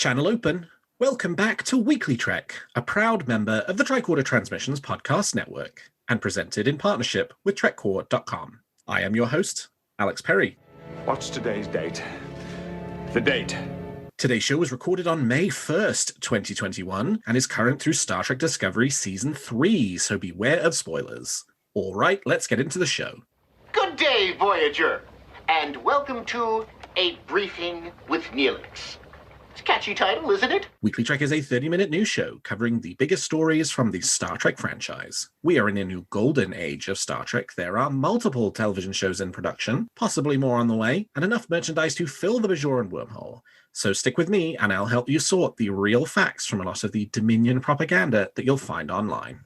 Channel open. Welcome back to WeeklyTrek, a proud member of the Trektricorder Transmissions podcast network, and presented in partnership with Trektricorder.com. I am your host, Alex Perry. What's today's date? The date. Today's show was recorded on May 1st, 2021, and is current through Star Trek Discovery Season 3, so beware of spoilers. All right, let's get into the show. Good day, Voyager, and welcome to A Briefing with Neelix. It's a catchy title, isn't it? WeeklyTrek is a 30-minute news show covering the biggest stories from the Star Trek franchise. We are in a new golden age of Star Trek. There are multiple television shows in production, possibly more on the way, and enough merchandise to fill the Bajoran wormhole. So stick with me, and I'll help you sort the real facts from a lot of the Dominion propaganda that you'll find online.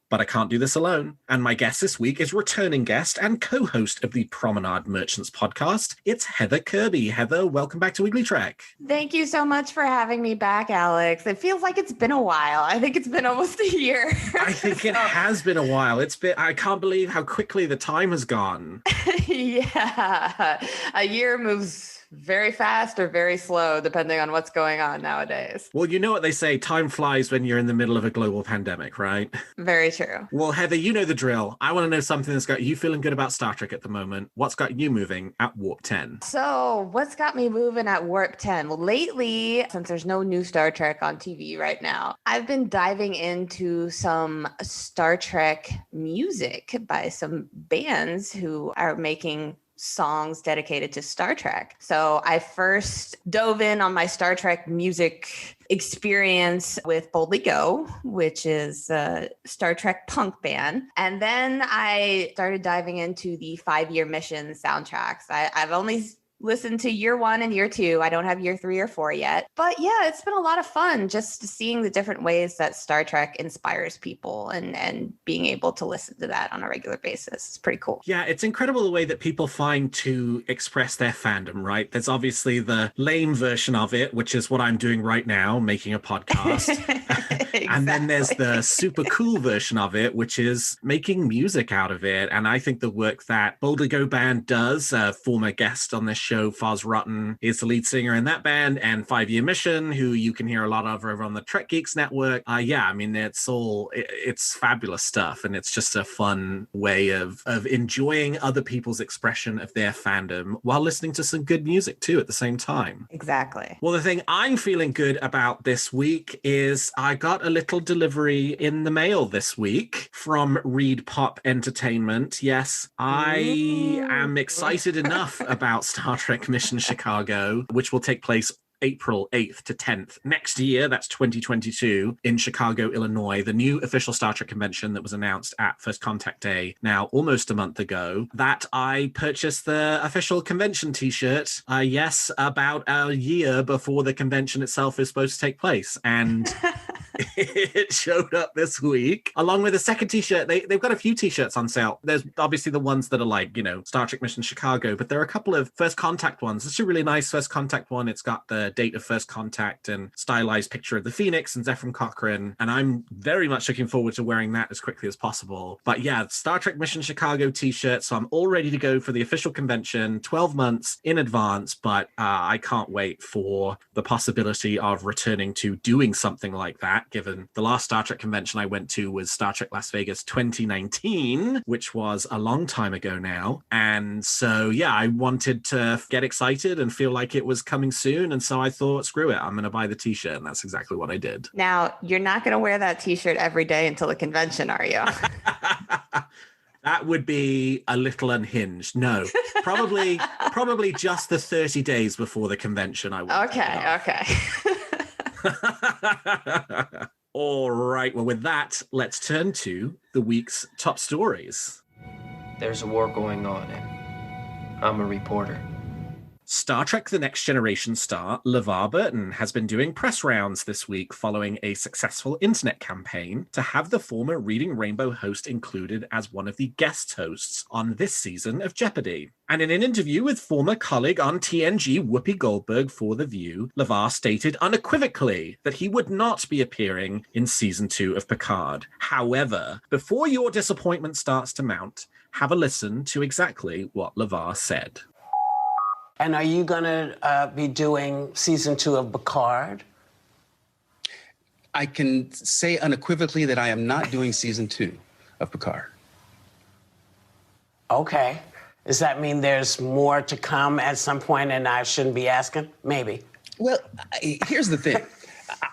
But I can't do this alone, and my guest this week is returning guest and co-host of the Promenade Merchants podcast. It's Heather Kirby. Heather, welcome back to WeeklyTrek. Thank you so much for having me back, Alex. It feels like it's been a while. I think it's been almost a year. I think it has been a while. I can't believe how quickly the time has gone. Yeah, a year moves very fast or very slow, depending on what's going on nowadays. Well, you know what they say, time flies when you're in the middle of a global pandemic, right? Very true. Well, Heather, you know the drill. I want to know something that's got you feeling good about Star Trek at the moment. What's got you moving at Warp 10? So what's got me moving at Warp 10? Well, lately, since there's no new Star Trek on TV right now, I've been diving into some Star Trek music by some bands who are making songs dedicated to Star Trek. So I first dove in on my Star Trek music experience with Boldly Go, which is a Star Trek punk band. And then I started diving into the 5-year mission soundtracks. I've only listened to year 1 and year 2. I don't have year 3 or 4 yet. But yeah, it's been a lot of fun just seeing the different ways that Star Trek inspires people and being able to listen to that on a regular basis. It's pretty cool. Yeah, it's incredible the way that people find to express their fandom, right? There's obviously the lame version of it, which is what I'm doing right now, making a podcast. Exactly. And then there's the super cool version of it, which is making music out of it. And I think the work that Boldly Go band does, a former guest on this show, Foz Rutten, is the lead singer in that band, and 5-Year Mission, who you can hear a lot of over on the Trek Geeks network. Yeah, I mean, it's fabulous stuff, and it's just a fun way of enjoying other people's expression of their fandom while listening to some good music too at the same time. Exactly. Well, the thing I'm feeling good about this week is I got a little delivery in the mail this week from Reed Pop Entertainment. Yes, I am excited enough about Star Trek Mission Chicago, which will take place April 8th to 10th next year. That's 2022 in Chicago, Illinois, the new official Star Trek convention that was announced at First Contact Day now almost a month ago, that I purchased the official convention t-shirt, yes, about a year before the convention itself is supposed to take place. And it showed up this week along with a second t-shirt. They've got a few t-shirts on sale. There's obviously the ones that are like, Star Trek Mission Chicago, but there are a couple of First Contact ones. It's a really nice First Contact one. It's got the date of First Contact and stylized picture of the Phoenix and Zefram Cochrane, and I'm very much looking forward to wearing that as quickly as possible. But yeah, Star Trek Mission Chicago t-shirt, so I'm all ready to go for the official convention 12 months in advance, but I can't wait for the possibility of returning to doing something like that, given the last Star Trek convention I went to was Star Trek Las Vegas 2019, which was a long time ago now. And so, yeah, I wanted to get excited and feel like it was coming soon. And so I thought, screw it, I'm going to buy the t-shirt. And that's exactly what I did. Now, you're not going to wear that t-shirt every day until the convention, are you? That would be a little unhinged. No, probably just the 30 days before the convention. I would. Okay. All right. Well, with that, let's turn to the week's top stories. There's a war going on, and I'm a reporter. Star Trek The Next Generation star LeVar Burton has been doing press rounds this week following a successful internet campaign to have the former Reading Rainbow host included as one of the guest hosts on this season of Jeopardy! And in an interview with former colleague on TNG Whoopi Goldberg for The View, LeVar stated unequivocally that he would not be appearing in season 2 of Picard. However, before your disappointment starts to mount, have a listen to exactly what LeVar said. And are you going to be doing season 2 of Picard? I can say unequivocally that I am not doing season 2 of Picard. Okay. Does that mean there's more to come at some point and I shouldn't be asking? Maybe. Well, here's the thing.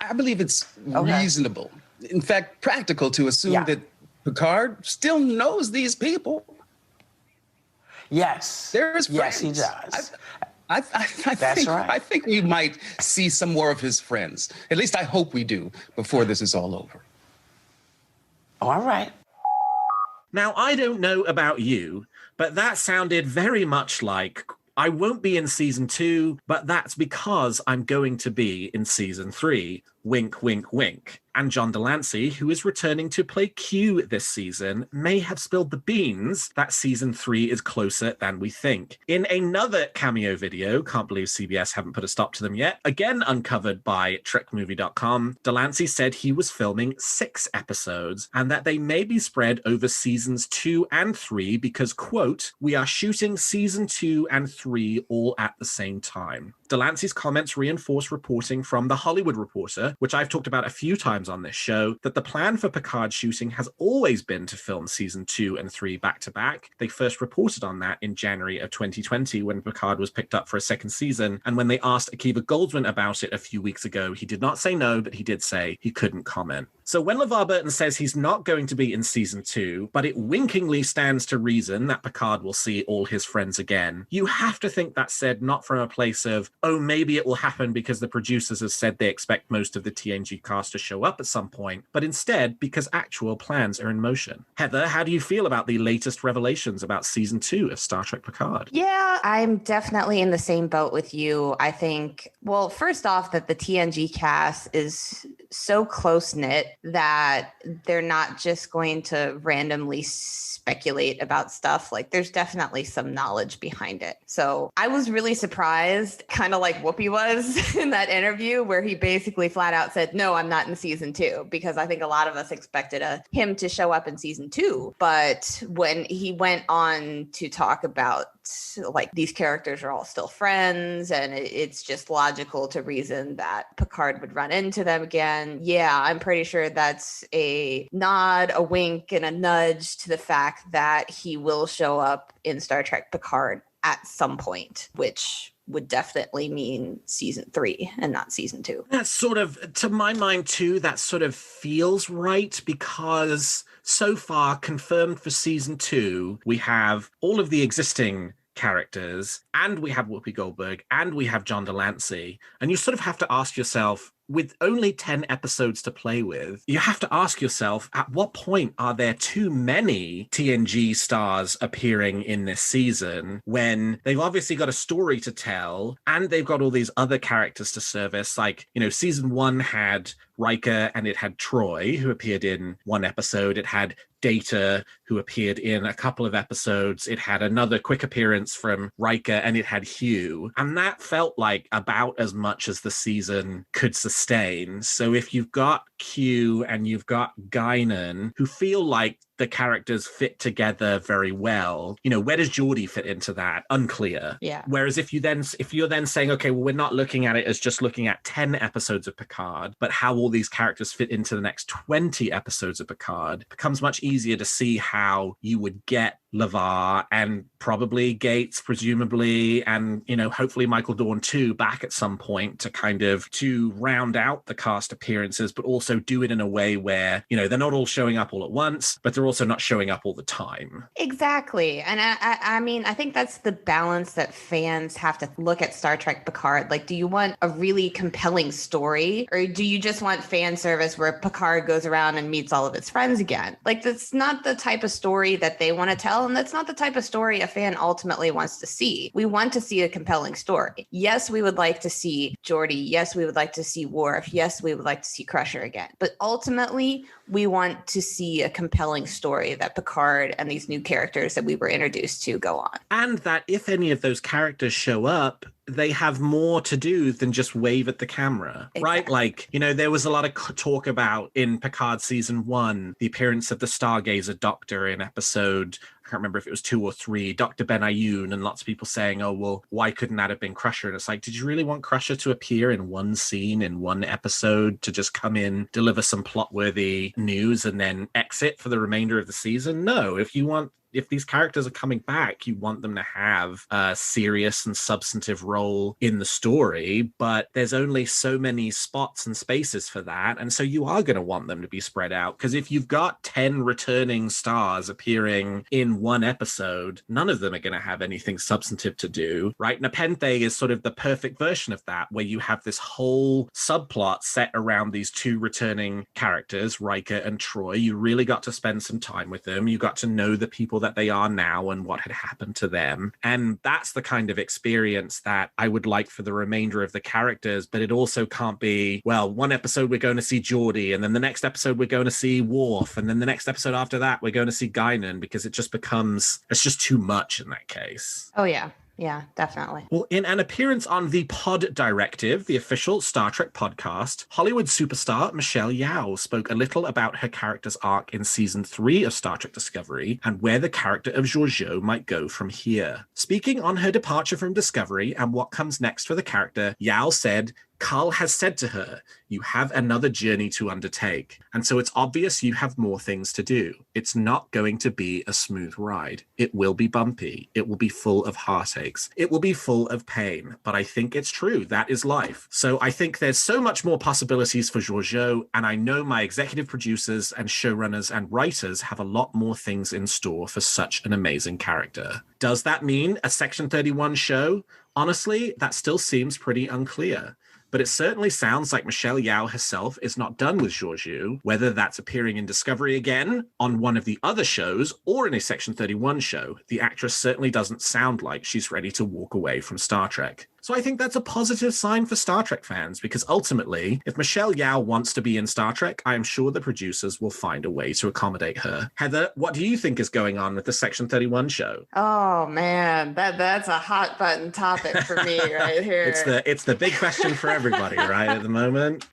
I believe it's reasonable, in fact, practical to assume that Picard still knows these people. Yes. There's yes, he friends. does. I think we might see some more of his friends. At least I hope we do before this is all over. All right. Now, I don't know about you, but that sounded very much like I won't be in season 2, but that's because I'm going to be in season 3. Wink, wink, wink. And John Delancey, who is returning to play Q this season, may have spilled the beans that season 3 is closer than we think. In another cameo video, can't believe CBS haven't put a stop to them yet, again uncovered by TrekMovie.com, Delancey said he was filming 6 episodes and that they may be spread over seasons 2 and 3 because, quote, we are shooting season 2 and 3 all at the same time. Delancey's comments reinforce reporting from The Hollywood Reporter, which I've talked about a few times on this show, that the plan for Picard shooting has always been to film season 2 and 3 back to back. They first reported on that in January of 2020 when Picard was picked up for a second season. And when they asked Akiva Goldsman about it a few weeks ago, he did not say no, but he did say he couldn't comment. So when LeVar Burton says he's not going to be in season 2, but it winkingly stands to reason that Picard will see all his friends again, you have to think that's said not from a place of, oh, maybe it will happen because the producers have said they expect most of the TNG cast to show up at some point, but instead because actual plans are in motion. Heather, how do you feel about the latest revelations about season 2 of Star Trek Picard? Yeah, I'm definitely in the same boat with you. I think, well, first off, that the TNG cast is so close-knit that they're not just going to randomly speculate about stuff. Like, there's definitely some knowledge behind it. So I was really surprised, kind of like Whoopi was in that interview where he basically flat out said, no, I'm not in season 2, because I think a lot of us expected him to show up in season 2. But when he went on to talk about like these characters are all still friends and it's just logical to reason that Picard would run into them again. Yeah, I'm pretty sure that's a nod, a wink, and a nudge to the fact that he will show up in Star Trek Picard at some point, which would definitely mean season 3 and not season 2. That's sort of, to my mind too, that sort of feels right, because so far confirmed for season 2, we have all of the existing characters, and we have Whoopi Goldberg, and we have John Delancey. And you sort of have to ask yourself, with only 10 episodes to play with, you have to ask yourself, at what point are there too many TNG stars appearing in this season when they've obviously got a story to tell and they've got all these other characters to service? Like, you know, season 1 had Riker and it had Troy, who appeared in one episode. It had Data, who appeared in a couple of episodes. It had another quick appearance from Riker, and it had Hugh. And that felt like about as much as the season could sustain. So if you've got Q and you've got Guinan, who feel like the characters fit together very well, you know, where does Geordi fit into that? Unclear. Yeah. Whereas if you're then saying, okay, well, we're not looking at it as just looking at 10 episodes of Picard, but how all these characters fit into the next 20 episodes of Picard, becomes much easier to see how you would get LeVar and probably Gates, presumably, and, you know, hopefully Michael Dorn too, back at some point to round out the cast appearances, but also do it in a way where, you know, they're not all showing up all at once, but they're also not showing up all the time. Exactly. And I mean, I think that's the balance that fans have to look at Star Trek Picard. Like, do you want a really compelling story, or do you just want fan service where Picard goes around and meets all of his friends again? Like, that's not the type of story that they want to tell. And that's not the type of story a fan ultimately wants to see. We want to see a compelling story. Yes, we would like to see Geordi. Yes, we would like to see Worf. Yes, we would like to see Crusher again. But ultimately, we want to see a compelling story that Picard and these new characters that we were introduced to go on. And that if any of those characters show up, they have more to do than just wave at the camera, right? Like, there was a lot of talk about in Picard season 1, the appearance of the Stargazer Doctor in episode, I can't remember if it was 2 or 3, Dr. Ben-Ayoun, and lots of people saying, oh, well, why couldn't that have been Crusher? And it's like, did you really want Crusher to appear in one scene, in one episode, to just come in, deliver some plot-worthy news, and then exit for the remainder of the season? No, if these characters are coming back, you want them to have a serious and substantive role in the story, but there's only so many spots and spaces for that. And so you are going to want them to be spread out, because if you've got 10 returning stars appearing in one episode, none of them are going to have anything substantive to do, right? Nepenthe is sort of the perfect version of that, where you have this whole subplot set around these 2 returning characters, Riker and Troy. You really got to spend some time with them. You got to know the people that they are now and what had happened to them. And that's the kind of experience that I would like for the remainder of the characters. But it also can't be, well, one episode we're going to see Geordi, and then the next episode we're going to see Worf, and then the next episode after that we're going to see Guinan, because it's just too much in that case. Oh, yeah. Yeah, definitely. Well, in an appearance on the Pod Directive, the official Star Trek podcast, Hollywood superstar Michelle Yeoh spoke a little about her character's arc in season 3 of Star Trek Discovery and where the character of Georgiou might go from here. Speaking on her departure from Discovery and what comes next for the character, Yeoh said, Carl has said to her, you have another journey to undertake. And so it's obvious you have more things to do. It's not going to be a smooth ride. It will be bumpy. It will be full of heartaches. It will be full of pain. But I think it's true. That is life. So I think there's so much more possibilities for Georgiou. And I know my executive producers and showrunners and writers have a lot more things in store for such an amazing character. Does that mean a Section 31 show? Honestly, that still seems pretty unclear. But it certainly sounds like Michelle Yeoh herself is not done with Georgiou, whether that's appearing in Discovery again, on one of the other shows, or in a Section 31 show. The actress certainly doesn't sound like she's ready to walk away from Star Trek. So I think that's a positive sign for Star Trek fans, because ultimately, if Michelle Yeoh wants to be in Star Trek, I am sure the producers will find a way to accommodate her. Heather, what do you think is going on with the Section 31 show? Oh man, that's a hot button topic for me right here. It's the big question for everybody, right, at the moment.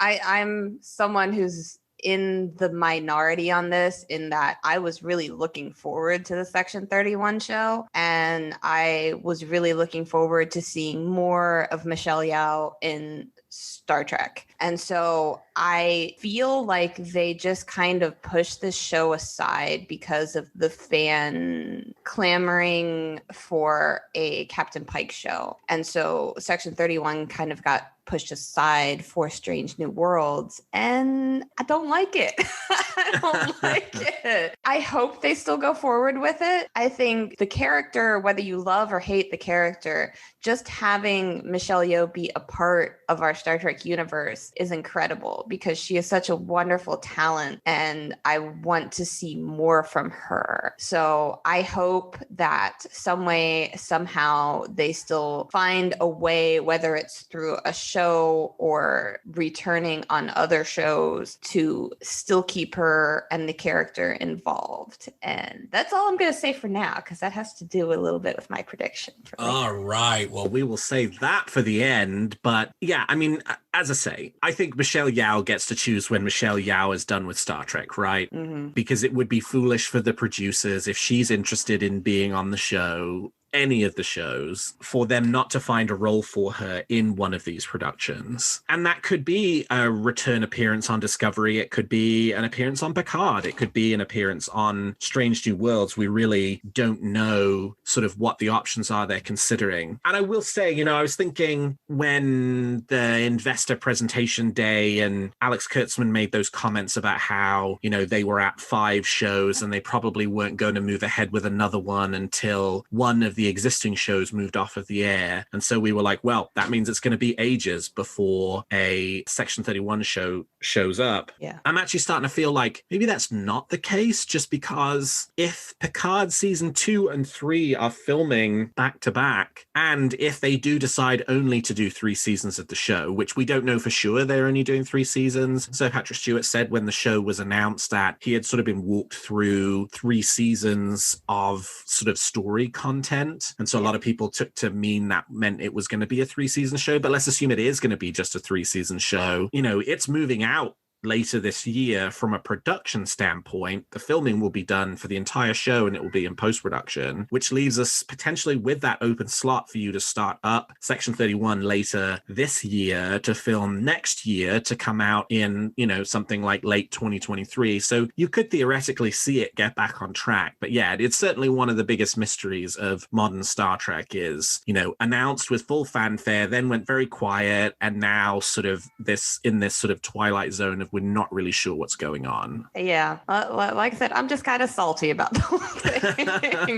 I'm someone who's in the minority on this, in that I was really looking forward to the Section 31 show, and I was really looking forward to seeing more of Michelle Yeoh in Star Trek. And so I feel like they just kind of pushed this show aside because of the fan clamoring for a Captain Pike show. And so Section 31 kind of got pushed aside for Strange New Worlds, and I don't like it. I don't like it. I hope they still go forward with it. I think the character, whether you love or hate the character, just having Michelle Yeoh be a part of our Star Trek universe is incredible, because she is such a wonderful talent, and I want to see more from her. So I hope that some way, somehow, they still find a way, whether it's through a show or returning on other shows, to still keep her and the character involved. And that's all I'm going to say for now, because that has to do a little bit with my prediction. All right. Well, we will save that for the end. But yeah, I mean, as I say, I think Michelle Yeoh gets to choose when Michelle Yeoh is done with Star Trek, right? Mm-hmm. Because it would be foolish for the producers, if she's interested in being on the show, any of the shows, for them not to find a role for her in one of these productions. And that could be a return appearance on Discovery. It could be an appearance on Picard. It could be an appearance on Strange New Worlds. We really don't know sort of what the options are they're considering. And I will say, I was thinking when the investor presentation day and Alex Kurtzman made those comments about how, they were at 5 shows and they probably weren't going to move ahead with another one until one of the existing shows moved off of the air. And so we were like, well, that means it's going to be ages before a Section 31 show shows up. Yeah. I'm actually starting to feel like maybe that's not the case, just because if Picard season 2 and 3 are filming back to back, and if they do decide only to do 3 seasons of the show, which we don't know for sure, they're only doing 3 seasons. So Patrick Stewart said when the show was announced that he had sort of been walked through 3 seasons of sort of story content. And so a lot of people took to mean that meant it was going to be a 3-season show, but let's assume it is going to be just a 3-season show. You know, it's moving out later this year. From a production standpoint, the filming will be done for the entire show and it will be in post-production, which leaves us potentially with that open slot for you to start up Section 31 later this year to film next year to come out in, you know, something like late 2023. So you could theoretically see it get back on track. But yeah, it's certainly one of the biggest mysteries of modern Star Trek is, you know, announced with full fanfare, then went very quiet, and now sort of this sort of twilight zone of we're not really sure what's going on. Yeah. Like I said, I'm just kind of salty about the whole thing.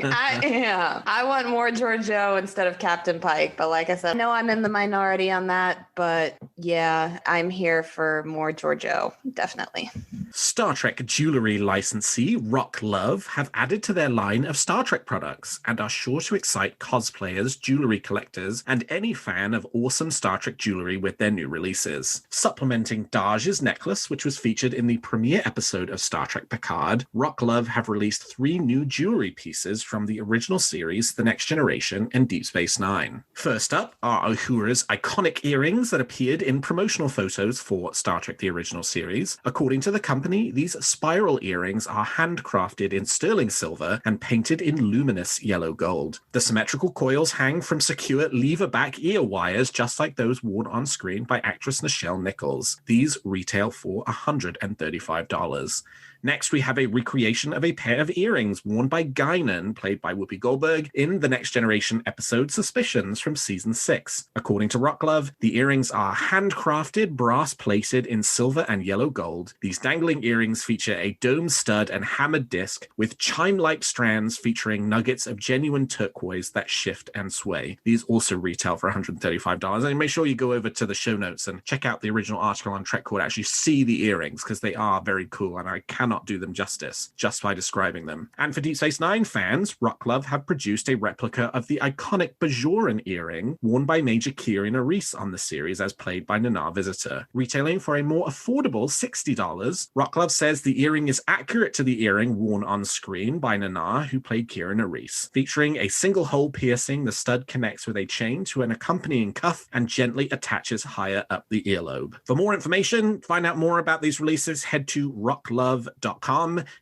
I am. I want more Georgiou instead of Captain Pike. But like I said, no, I'm in the minority on that. But yeah, I'm here for more Georgiou. Definitely. Star Trek jewelry licensee Rock Love have added to their line of Star Trek products and are sure to excite cosplayers, jewelry collectors, and any fan of awesome Star Trek jewelry with their new releases. Supplementing Dahj's necklace, which was featured in the premiere episode of Star Trek Picard, Rock Love have released 3 new jewelry pieces from the original series, The Next Generation, and Deep Space Nine. First up are Uhura's iconic earrings that appeared in promotional photos for Star Trek The Original Series. According to the company, these spiral earrings are handcrafted in sterling silver and painted in luminous yellow gold. The symmetrical coils hang from secure lever-back ear wires, just like those worn on screen by actress Nichelle Nichols. These retail for $135. Next, we have a recreation of a pair of earrings worn by Guinan, played by Whoopi Goldberg, in the Next Generation episode Suspicions from Season 6. According to Rock Love, the earrings are handcrafted, brass-plated in silver and yellow gold. These dangling earrings feature a dome stud and hammered disc with chime-like strands featuring nuggets of genuine turquoise that shift and sway. These also retail for $135. And make sure you go over to the show notes and check out the original article on Trektricorder, actually see the earrings, because they are very cool, and I cannot do them justice just by describing them. And for Deep Space Nine fans, Rock Love have produced a replica of the iconic Bajoran earring worn by Major Kieran Reese on the series as played by Nana Visitor. Retailing for a more affordable $60, Rock Love says the earring is accurate to the earring worn on screen by Nana, who played Kieran Reese. Featuring a single hole piercing, the stud connects with a chain to an accompanying cuff and gently attaches higher up the earlobe. For more information, find out more about these releases, head to rocklove.com.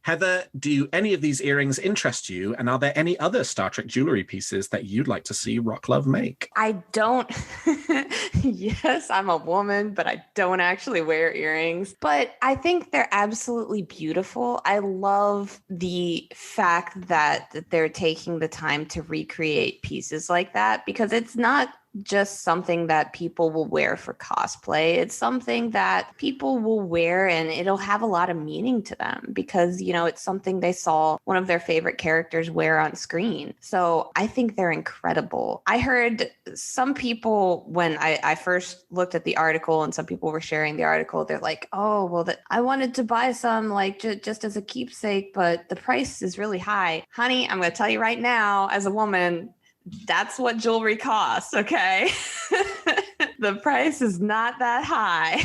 Heather, do any of these earrings interest you? And are there any other Star Trek jewelry pieces that you'd like to see Rock Love make? I don't. Yes, I'm a woman, but I don't actually wear earrings. But I think they're absolutely beautiful. I love the fact that they're taking the time to recreate pieces like that, because it's not just something that people will wear for cosplay. It's something that people will wear and it'll have a lot of meaning to them because, you know, it's something they saw one of their favorite characters wear on screen. So I think they're incredible. I heard some people, when I first looked at the article and some people were sharing the article, they're like, oh, well, I wanted to buy some like just as a keepsake, but the price is really high. Honey, I'm going to tell you right now, as a woman, that's what jewelry costs, okay? The price is not that high.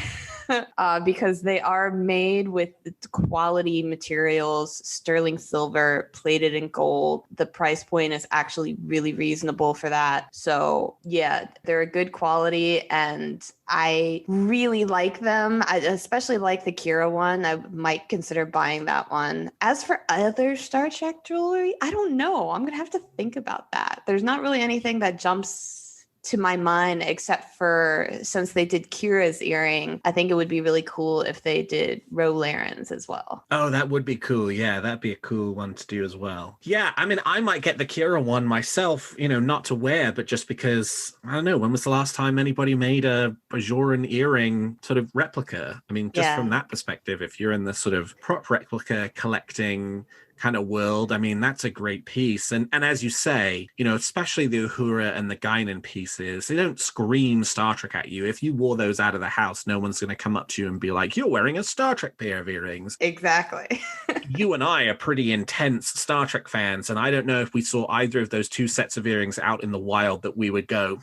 Because they are made with quality materials, sterling silver, plated in gold. The price point is actually really reasonable for that. So yeah, they're a good quality and I really like them. I especially like the Kira one. I might consider buying that one. As for other Star Trek jewelry, I don't know. I'm going to have to think about that. There's not really anything that jumps to my mind, except for since they did Kira's earring, I think it would be really cool if they did Ro Laren's as well. Oh, that would be cool. Yeah, that'd be a cool one to do as well. Yeah, I mean, I might get the Kira one myself, you know, not to wear, but just because, I don't know, when was the last time anybody made a Bajoran earring sort of replica? I mean, just from that perspective, if you're in the sort of prop replica collecting kind of world. I mean, that's a great piece. And as you say, you know, especially the Uhura and the Guinan pieces, they don't scream Star Trek at you. If you wore those out of the house, no one's going to come up to you and be like, you're wearing a Star Trek pair of earrings. Exactly. You and I are pretty intense Star Trek fans, and I don't know if we saw either of those two sets of earrings out in the wild that we would go,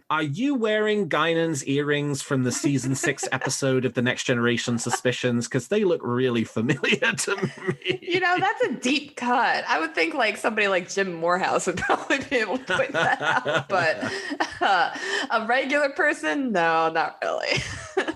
are you wearing Guinan's earrings from the season 6 episode of The Next Generation Suspicions? Because they look really familiar to me. You know, that's a deep cut. I would think like somebody like Jim Morehouse would probably be able to point that out, but a regular person, no, not really.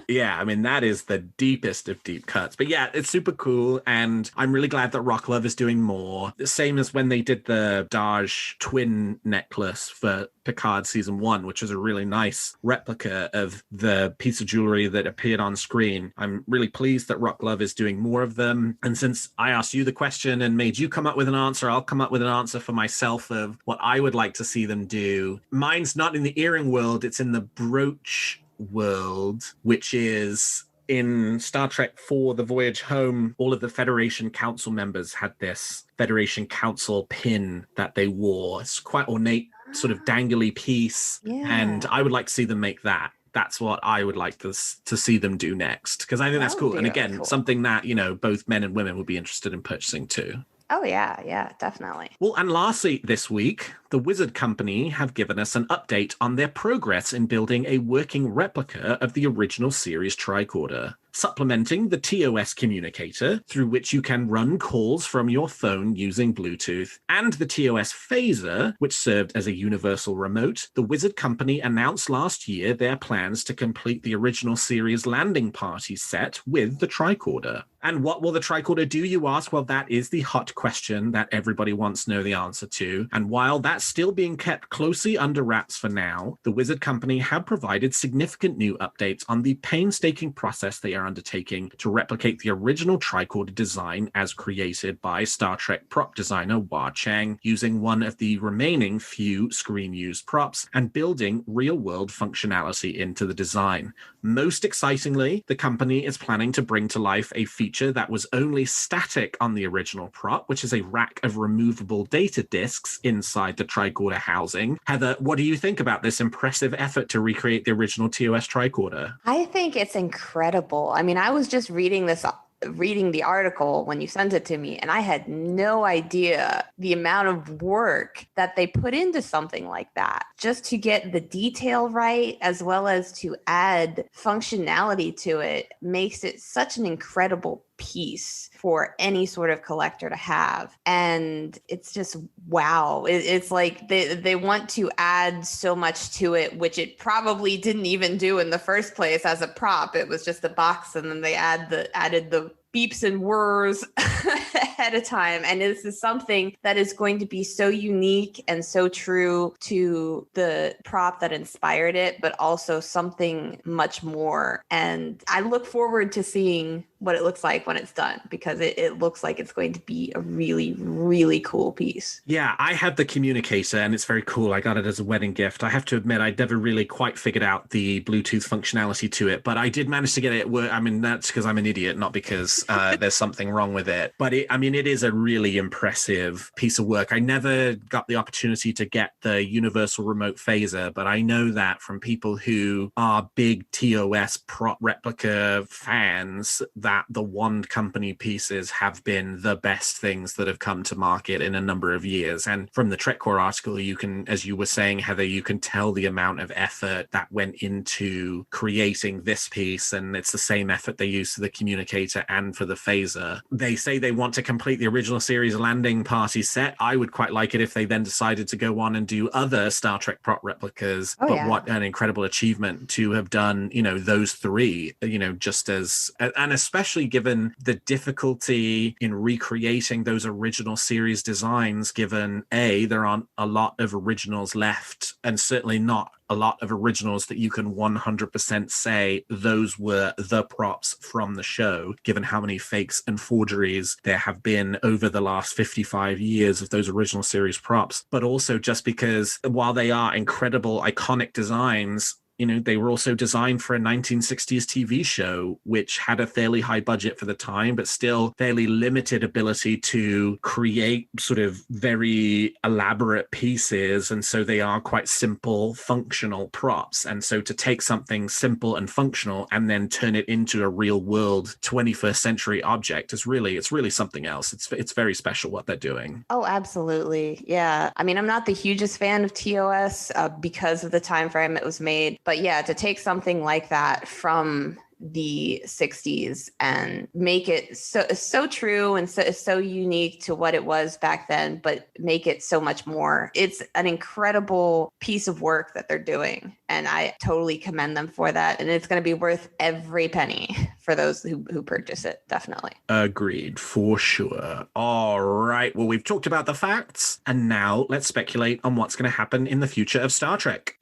Yeah, I mean, that is the deepest of deep cuts. But yeah, it's super cool. And I'm really glad that Rock Love is doing more. The same as when they did the Daj twin necklace for Picard season 1, which is a really nice replica of the piece of jewelry that appeared on screen. I'm really pleased that Rock Love is doing more of them. And since I asked you the question and made you come up with an answer, I'll come up with an answer for myself of what I would like to see them do. Mine's not in the earring world, it's in the brooch world, which is in Star Trek IV, The Voyage Home. All of the Federation Council members had this Federation Council pin that they wore. It's quite ornate, sort of dangly piece. Yeah. And I would like to see them make that. That's what I would like to see them do next, because I think that's cool. And again, something that, you know, both men and women would be interested in purchasing too. Oh, yeah, definitely. Well, and lastly, this week, the Wizard Company have given us an update on their progress in building a working replica of the original series tricorder, supplementing the TOS communicator, through which you can run calls from your phone using Bluetooth, and the TOS phaser, which served as a universal remote. The Wizard Company announced last year their plans to complete the original series landing party set with the tricorder. And what will the tricorder do, you ask? Well, that is the hot question that everybody wants to know the answer to. And while that's still being kept closely under wraps for now, the Wizard Company have provided significant new updates on the painstaking process they are undertaking to replicate the original tricorder design as created by Star Trek prop designer Wah Chang, using one of the remaining few screen-used props and building real-world functionality into the design. Most excitingly, the company is planning to bring to life a feature that was only static on the original prop, which is a rack of removable data disks inside the tricorder housing. Heather, what do you think about this impressive effort to recreate the original TOS tricorder? I think it's incredible. I mean, I was just reading the article when you sent it to me, and I had no idea the amount of work that they put into something like that, just to get the detail right, as well as to add functionality to it, makes it such an incredible piece for any sort of collector to have. And it's just, wow. It's like they want to add so much to it, which it probably didn't even do in the first place as a prop. It was just a box, and then they added the beeps and whirs ahead of time. And this is something that is going to be so unique and so true to the prop that inspired it, but also something much more. And I look forward to seeing what it looks like when it's done, because it looks like it's going to be a really, really cool piece. Yeah, I have the communicator, and it's very cool. I got it as a wedding gift. I have to admit, I never really quite figured out the Bluetooth functionality to it, but I did manage to get it. I mean, that's because I'm an idiot, not because there's something wrong with it. But it is a really impressive piece of work. I never got the opportunity to get the universal remote phaser, but I know that from people who are big TOS prop replica fans, that the Wand Company pieces have been the best things that have come to market in a number of years. And from the Trekcore article, you can, as you were saying, Heather, you can tell the amount of effort that went into creating this piece. And it's the same effort they used for the communicator and for the phaser. They say they want to complete the original series landing party set. I would quite like it if they then decided to go on and do other Star Trek prop replicas. What an incredible achievement to have done, those three, just as, and especially given the difficulty in recreating those original series designs, given there aren't a lot of originals left, and certainly not a lot of originals that you can 100% say those were the props from the show, given how many fakes and forgeries there have been over the last 55 years of those original series props. But also just because while they are incredible, iconic designs, they were also designed for a 1960s TV show, which had a fairly high budget for the time, but still fairly limited ability to create sort of very elaborate pieces. And so they are quite simple, functional props. And so to take something simple and functional and then turn it into a real world 21st century object it's really something else. It's very special what they're doing. Oh, absolutely. Yeah. I mean, I'm not the hugest fan of TOS because of the time frame it was made. But yeah, to take something like that from the 60s and make it so true and so unique to what it was back then, but make it so much more. It's an incredible piece of work that they're doing, and I totally commend them for that. And it's going to be worth every penny for those who purchase it. Definitely. Agreed, for sure. All right. Well, we've talked about the facts, and now let's speculate on what's going to happen in the future of Star Trek.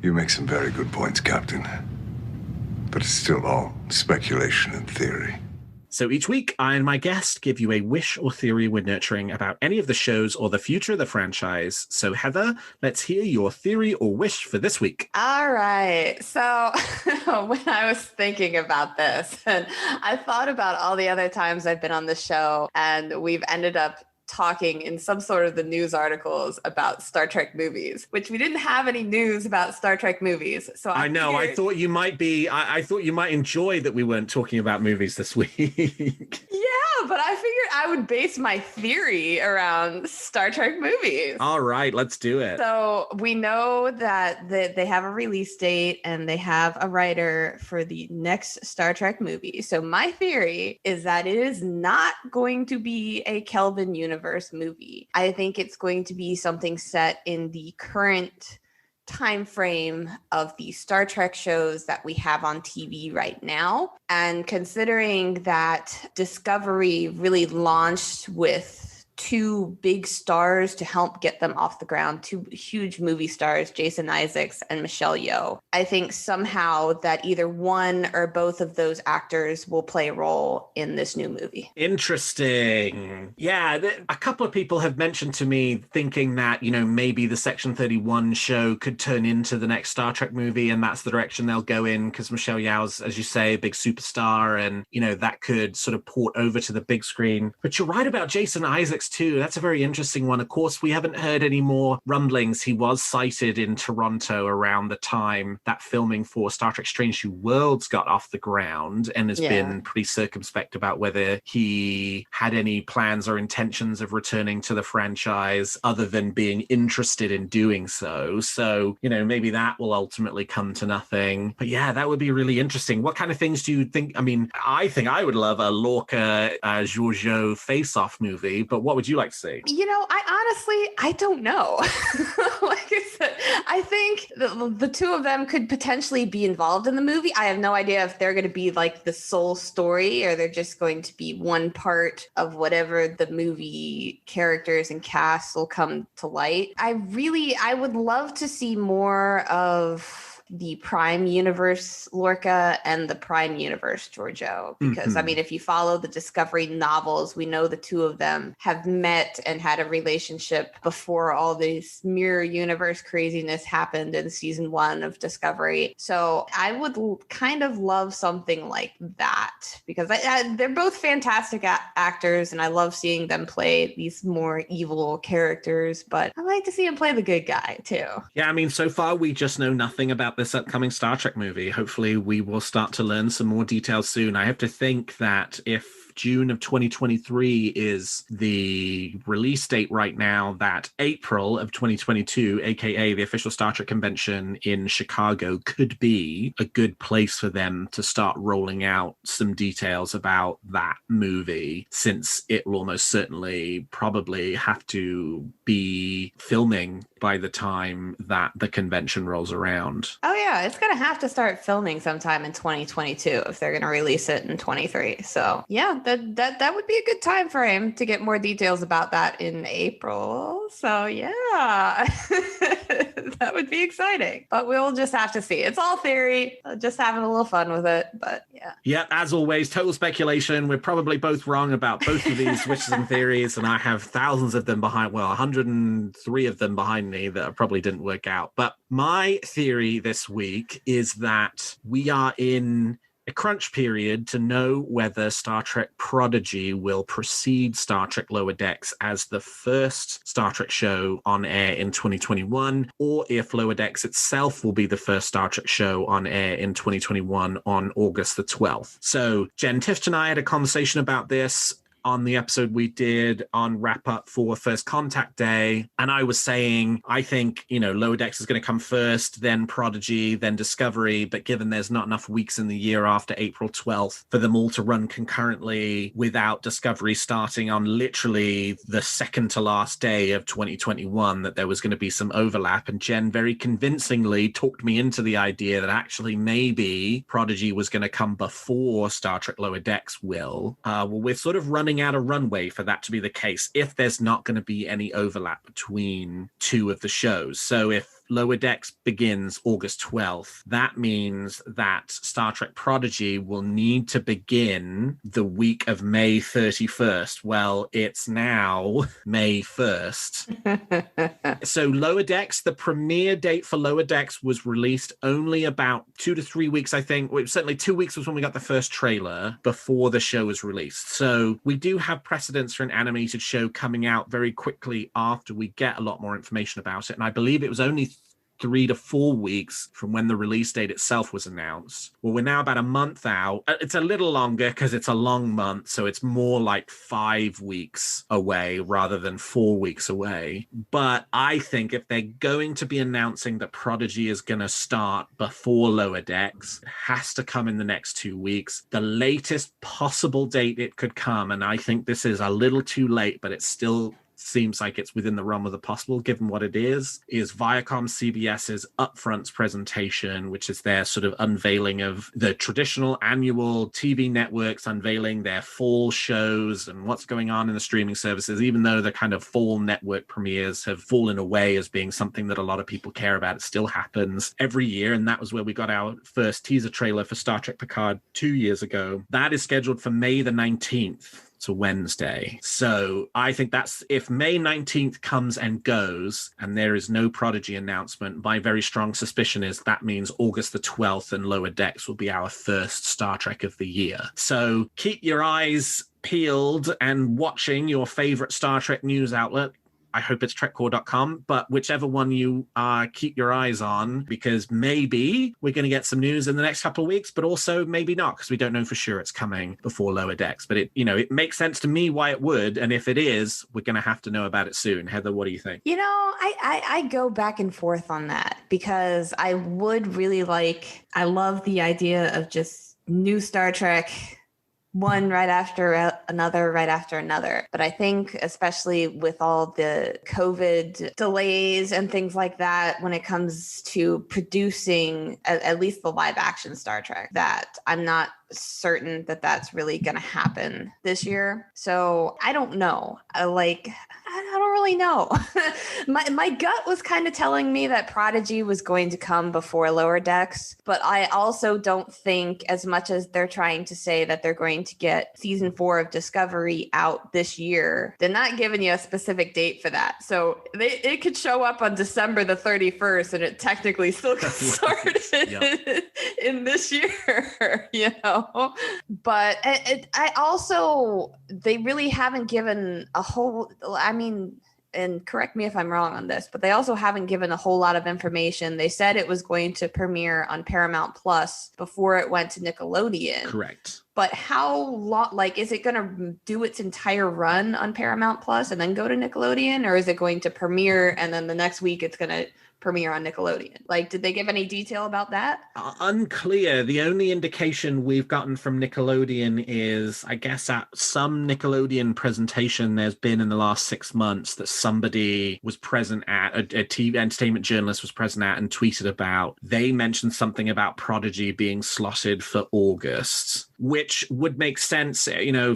You make some very good points, Captain. But it's still all speculation and theory. So each week, I and my guest give you a wish or theory we're nurturing about any of the shows or the future of the franchise. So Heather, let's hear your theory or wish for this week. All right. So when I was thinking about this, and I thought about all the other times I've been on the show, and we've ended up talking in some sort of the news articles about Star Trek movies, which we didn't have any news about Star Trek movies. So I know. I thought you might be. I thought you might enjoy that we weren't talking about movies this week. Yeah, but I figured I would base my theory around Star Trek movies. All right, let's do it. So we know that they have a release date and they have a writer for the next Star Trek movie. So my theory is that it is not going to be a Kelvin universe movie. I think it's going to be something set in the current time frame of the Star Trek shows that we have on TV right now. And considering that Discovery really launched with two big stars to help get them off the ground, two huge movie stars, Jason Isaacs and Michelle Yeoh, I think somehow that either one or both of those actors will play a role in this new movie. Interesting. Yeah, a couple of people have mentioned to me thinking that, maybe the Section 31 show could turn into the next Star Trek movie, and that's the direction they'll go in, because Michelle Yeoh's, as you say, a big superstar, and, that could sort of port over to the big screen. But you're right about Jason Isaacs too. That's a very interesting one. Of course, we haven't heard any more rumblings. He was sighted in Toronto around the time that filming for Star Trek Strange New Worlds got off the ground, and has been pretty circumspect about whether he had any plans or intentions of returning to the franchise other than being interested in doing so. So, maybe that will ultimately come to nothing. But yeah, that would be really interesting. What kind of things do you think? I mean, I think I would love a Lorca Giorgio face-off movie, but what would you like to see? I don't know. Like I said, I think the two of them could potentially be involved in the movie. I have no idea if they're going to be like the sole story, or they're just going to be one part of whatever the movie characters and cast will come to light. I would love to see more of the Prime Universe Lorca and the Prime Universe Giorgio, because I mean, if you follow the Discovery novels, we know the two of them have met and had a relationship before all this mirror universe craziness happened in season 1 of Discovery. So I would kind of love something like that, because they're both fantastic actors, and I love seeing them play these more evil characters, but I like to see them play the good guy too. Yeah, I mean, so far we just know nothing about this upcoming Star Trek movie. Hopefully we will start to learn some more details soon. I have to think that if June of 2023 is the release date right now, that April of 2022, aka the official Star Trek convention in Chicago, could be a good place for them to start rolling out some details about that movie, since it will almost certainly probably have to be filming by the time that the convention rolls around. Oh yeah, it's going to have to start filming sometime in 2022 if they're going to release it in 23. So yeah, that would be a good time for him to get more details about that in April. So yeah, that would be exciting. But we'll just have to see. It's all theory, just having a little fun with it. But yeah. Yeah, as always, total speculation. We're probably both wrong about both of these wishes and theories, and I have thousands of them behind, 103 of them behind me that probably didn't work out. But my theory this week is that we are in a crunch period to know whether Star Trek Prodigy will precede Star Trek Lower Decks as the first Star Trek show on air in 2021, or if Lower Decks itself will be the first Star Trek show on air in 2021 on August the 12th. So Jen Tift and I had a conversation about this on the episode we did on wrap up for First Contact Day. And I was saying, I think, Lower Decks is going to come first, then Prodigy, then Discovery. But given there's not enough weeks in the year after April 12th for them all to run concurrently without Discovery starting on literally the second to last day of 2021, that there was going to be some overlap. And Jen very convincingly talked me into the idea that actually maybe Prodigy was going to come before Star Trek Lower Decks will. Well, we're sort of running out of runway for that to be the case if there's not going to be any overlap between two of the shows. So if Lower Decks begins August 12th, that means that Star Trek Prodigy will need to begin the week of May 31st. Well, it's now May 1st. So Lower Decks, the premiere date for Lower Decks was released only about 2 to 3 weeks, I think. Well, certainly 2 weeks was when we got the first trailer before the show was released. So we do have precedence for an animated show coming out very quickly after we get a lot more information about it. And I believe it was only 3 to 4 weeks from when the release date itself was announced. Well, we're now about a month out. It's a little longer because it's a long month, so it's more like 5 weeks away rather than 4 weeks away. But I think if they're going to be announcing that Prodigy is going to start before Lower Decks, it has to come in the next 2 weeks. The latest possible date it could come, and I think this is a little too late, but it's still seems like it's within the realm of the possible given what it is Viacom CBS's Upfronts presentation, which is their sort of unveiling of the traditional annual TV networks unveiling their fall shows and what's going on in the streaming services. Even though the kind of fall network premieres have fallen away as being something that a lot of people care about, it still happens every year. And that was where we got our first teaser trailer for Star Trek Picard 2 years ago. That is scheduled for May the 19th. It's a Wednesday. So I think that's, if May 19th comes and goes and there is no Prodigy announcement, my very strong suspicion is that means August the 12th and Lower Decks will be our first Star Trek of the year. So keep your eyes peeled and watching your favorite Star Trek news outlet. I hope it's trekcore.com, but whichever one you keep your eyes on, because maybe we're going to get some news in the next couple of weeks, but also maybe not, because we don't know for sure it's coming before Lower Decks. But it makes sense to me why it would, and if it is, we're going to have to know about it soon. Heather, what do you think? I go back and forth on that, because I would really I love the idea of just new Star Trek, one right after another. But I think especially with all the COVID delays and things like that, when it comes to producing at least the live action Star Trek, that I'm not certain that that's really going to happen this year. So I don't know. I don't really know. my gut was kind of telling me that Prodigy was going to come before Lower Decks, but I also don't think, as much as they're trying to say that they're going to get season 4 of Discovery out this year, they're not giving you a specific date for that. So it could show up on December the 31st and it technically still could start in this year, But I also, they really haven't given a whole, and correct me if I'm wrong on this, but they also haven't given a whole lot of information. They said it was going to premiere on Paramount Plus before it went to Nickelodeon. Correct. But how long, is it going to do its entire run on Paramount Plus and then go to Nickelodeon? Or is it going to premiere and then the next week it's going to premiere on Nickelodeon? Did they give any detail about that? Unclear. The only indication we've gotten from Nickelodeon is, I guess, at some Nickelodeon presentation there's been in the last 6 months that somebody was present at, a TV entertainment journalist was present at and tweeted about, they mentioned something about Prodigy being slotted for August. which would make sense,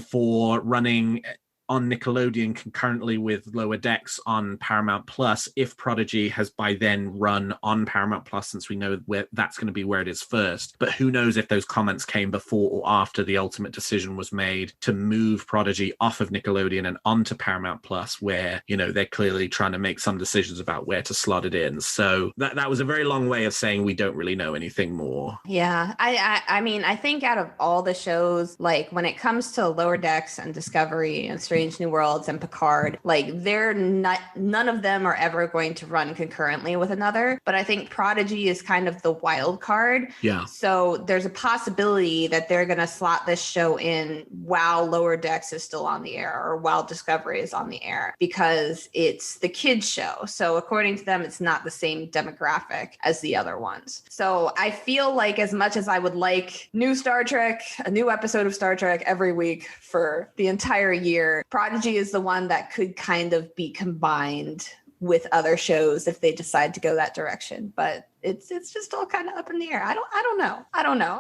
for running on Nickelodeon concurrently with Lower Decks on Paramount Plus, if Prodigy has by then run on Paramount Plus, since we know where that's going to be where it is first. But who knows if those comments came before or after the ultimate decision was made to move Prodigy off of Nickelodeon and onto Paramount Plus, where, they're clearly trying to make some decisions about where to slot it in. So that was a very long way of saying we don't really know anything more. Yeah, I mean, I think out of all the shows, like when it comes to Lower Decks and Discovery and Strange New Worlds and Picard, like none of them are ever going to run concurrently with another. But I think Prodigy is kind of the wild card. Yeah. So there's a possibility that they're going to slot this show in while Lower Decks is still on the air or while Discovery is on the air, because it's the kids show. So according to them, it's not the same demographic as the other ones. So I feel like as much as I would like new Star Trek, a new episode of Star Trek every week for the entire year, Prodigy is the one that could kind of be combined with other shows if they decide to go that direction. But it's just all kind of up in the air. I don't know.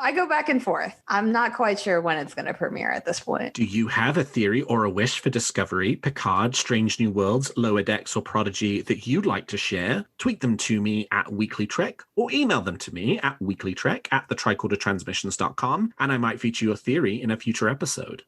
I go back and forth. I'm not quite sure when it's going to premiere at this point. Do you have a theory or a wish for Discovery, Picard, Strange New Worlds, Lower Decks, or Prodigy that you'd like to share? Tweet them to me at WeeklyTrek or email them to me at weeklytrek@thetricordertransmissions.com, and I might feature your theory in a future episode.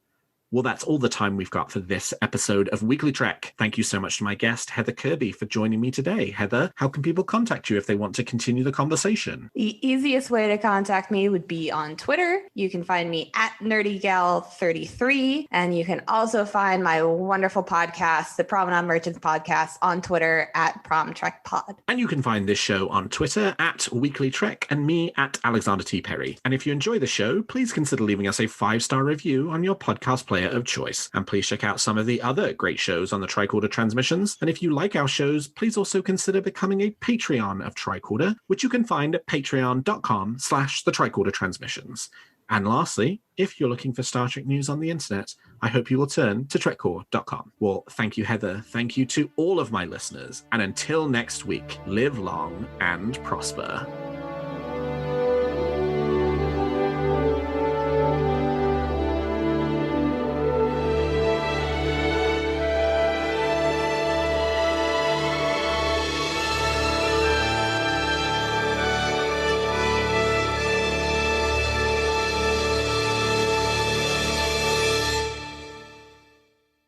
Well, that's all the time we've got for this episode of Weekly Trek. Thank you so much to my guest, Heather Kirby, for joining me today. Heather, how can people contact you if they want to continue the conversation? The easiest way to contact me would be on Twitter. You can find me at NerdyGal33, and you can also find my wonderful podcast, the Promenade Merchants Podcast, on Twitter at PromTrekPod. And you can find this show on Twitter at Weekly Trek and me at Alexander T. Perry. And if you enjoy the show, please consider leaving us a 5-star review on your podcast player of choice. And please check out some of the other great shows on the Tricorder Transmissions. And if you like our shows, please also consider becoming a Patreon of Tricorder, which you can find at patreon.com/the Tricorder Transmissions. And lastly, if you're looking for Star Trek news on the internet, I hope you will turn to trekcore.com. Well, thank you, Heather. Thank you to all of my listeners. And until next week, live long and prosper.